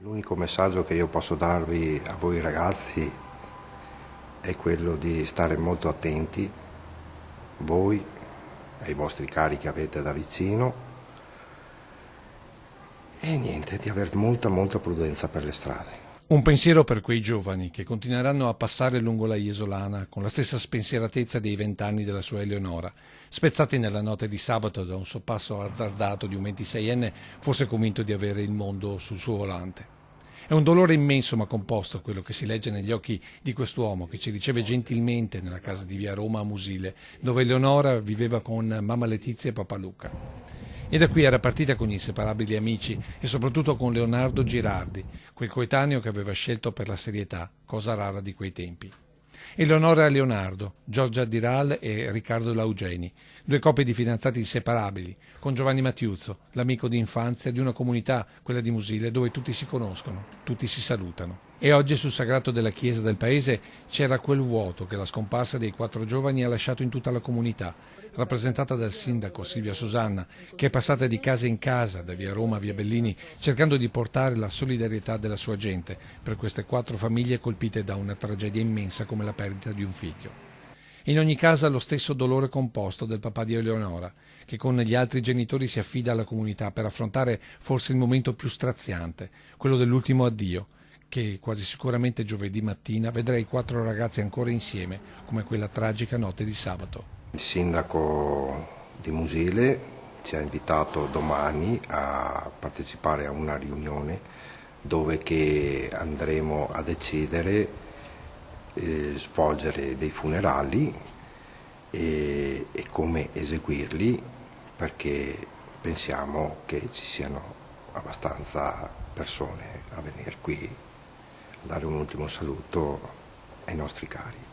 L'unico messaggio che io posso darvi a voi ragazzi è quello di stare molto attenti, voi e ai vostri cari che avete da vicino, e niente, di avere molta prudenza per le strade. Un pensiero per quei giovani che continueranno a passare lungo la Isolana con la stessa spensieratezza dei 20 anni della sua Eleonora, spezzati nella notte di sabato da un sorpasso azzardato di un 26enne forse convinto di avere il mondo sul suo volante. È un dolore immenso ma composto quello che si legge negli occhi di quest'uomo che ci riceve gentilmente nella casa di via Roma a Musile, dove Eleonora viveva con mamma Letizia e papà Luca. E da qui era partita con gli inseparabili amici e soprattutto con Leonardo Girardi, quel coetaneo che aveva scelto per la serietà, cosa rara di quei tempi. Eleonora e Leonardo, Giorgia Diral e Riccardo Laugeni, due coppie di fidanzati inseparabili, con Giovanni Mattiuzzo, l'amico di infanzia di una comunità, quella di Musile, dove tutti si conoscono, tutti si salutano. E oggi sul sagrato della chiesa del paese c'era quel vuoto che la scomparsa dei 4 giovani ha lasciato in tutta la comunità, rappresentata dal sindaco Silvia Susanna, che è passata di casa in casa, da via Roma a via Bellini, cercando di portare la solidarietà della sua gente per queste 4 famiglie colpite da una tragedia immensa come la perdita di un figlio. In ogni caso lo stesso dolore composto del papà di Eleonora, che con gli altri genitori si affida alla comunità per affrontare forse il momento più straziante, quello dell'ultimo addio, che quasi sicuramente giovedì mattina vedrà i 4 ragazzi ancora insieme, come quella tragica notte di sabato. Il sindaco di Musile ci ha invitato domani a partecipare a una riunione dove che andremo a decidere svolgere dei funerali e come eseguirli, perché pensiamo che ci siano abbastanza persone a venire qui a dare un ultimo saluto ai nostri cari.